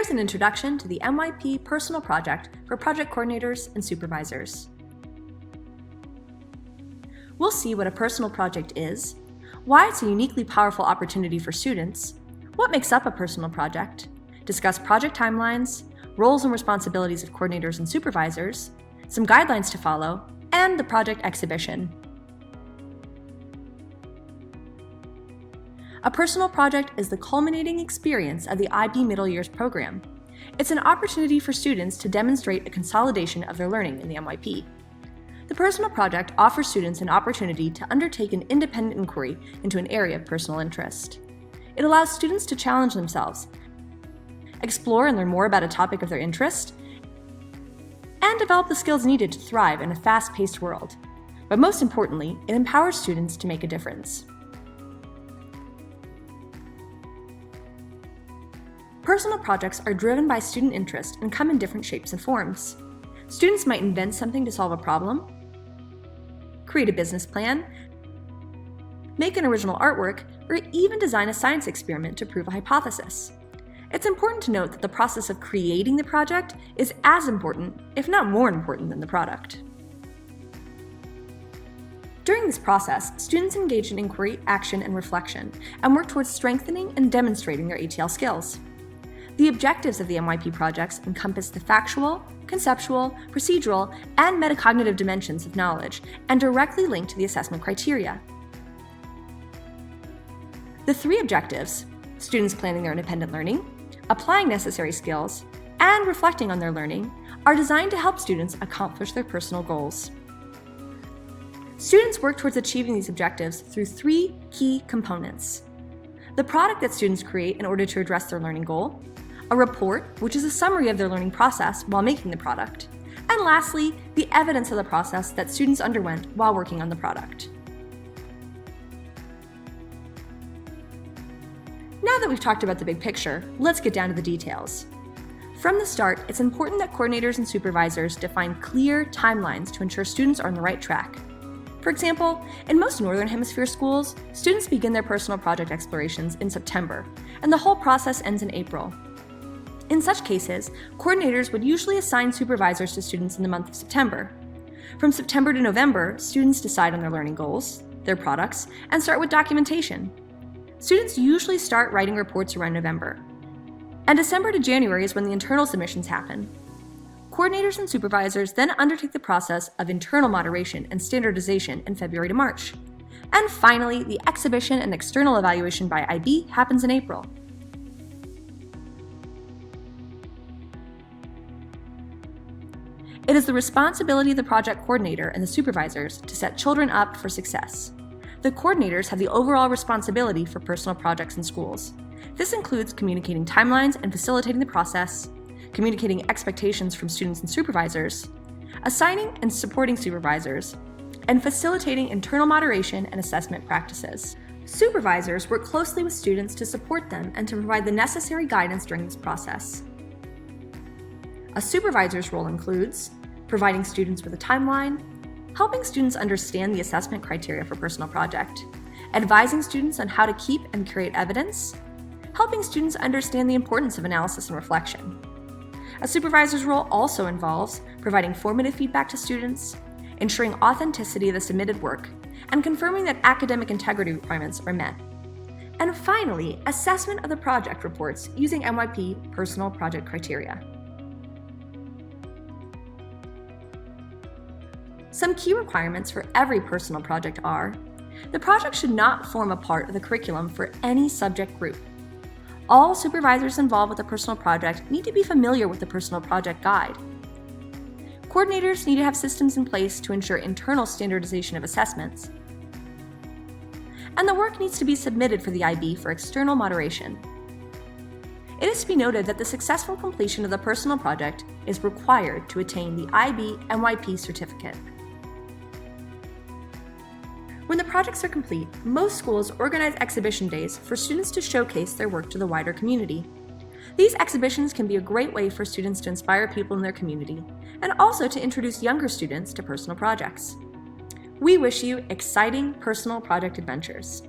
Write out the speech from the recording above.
Here's an introduction to the MYP personal project for project coordinators and supervisors. We'll see what a personal project is, why it's a uniquely powerful opportunity for students, what makes up a personal project, discuss project timelines, roles and responsibilities of coordinators and supervisors, some guidelines to follow, and the project exhibition. A personal project is the culminating experience of the IB middle years program. It's an opportunity for students to demonstrate a consolidation of their learning in the MYP. The personal project offers students an opportunity to undertake an independent inquiry into an area of personal interest. It allows students to challenge themselves, explore and learn more about a topic of their interest, and develop the skills needed to thrive in a fast-paced world. But most importantly, it empowers students to make a difference. Personal projects are driven by student interest and come in different shapes and forms. Students might invent something to solve a problem, create a business plan, make an original artwork, or even design a science experiment to prove a hypothesis. It's important to note that the process of creating the project is as important, if not more important, than the product. During this process, students engage in inquiry, action, and reflection, and work towards strengthening and demonstrating their ATL skills. The objectives of the MYP projects encompass the factual, conceptual, procedural, and metacognitive dimensions of knowledge, and directly link to the assessment criteria. The three objectives, students planning their independent learning, applying necessary skills, and reflecting on their learning, are designed to help students accomplish their personal goals. Students work towards achieving these objectives through three key components: the product that students create in order to address their learning goal, a report, which is a summary of their learning process while making the product, and lastly, the evidence of the process that students underwent while working on the product. Now that we've talked about the big picture, let's get down to the details. From the start, it's important that coordinators and supervisors define clear timelines to ensure students are on the right track. For example, in most Northern Hemisphere schools, students begin their personal project explorations in September, and the whole process ends in April. In such cases, coordinators would usually assign supervisors to students in the month of September. From September to November, students decide on their learning goals, their products, and start with documentation. Students usually start writing reports around November. And December to January is when the internal submissions happen. Coordinators and supervisors then undertake the process of internal moderation and standardization in February to March. And finally, the exhibition and external evaluation by IB happens in April. It is the responsibility of the project coordinator and the supervisors to set children up for success. The coordinators have the overall responsibility for personal projects in schools. This includes communicating timelines and facilitating the process, communicating expectations from students and supervisors, assigning and supporting supervisors, and facilitating internal moderation and assessment practices. Supervisors work closely with students to support them and to provide the necessary guidance during this process. A supervisor's role includes providing students with a timeline, helping students understand the assessment criteria for personal project, advising students on how to keep and curate evidence, helping students understand the importance of analysis and reflection. A supervisor's role also involves providing formative feedback to students, ensuring authenticity of the submitted work, and confirming that academic integrity requirements are met. And finally, assessment of the project reports using MYP personal project criteria. Some key requirements for every personal project are: the project should not form a part of the curriculum for any subject group. All supervisors involved with a personal project need to be familiar with the personal project guide. Coordinators need to have systems in place to ensure internal standardization of assessments. And the work needs to be submitted for the IB for external moderation. It is to be noted that the successful completion of the personal project is required to attain the IB MYP certificate. When the projects are complete, most schools organize exhibition days for students to showcase their work to the wider community. These exhibitions can be a great way for students to inspire people in their community, and also to introduce younger students to personal projects. We wish you exciting personal project adventures.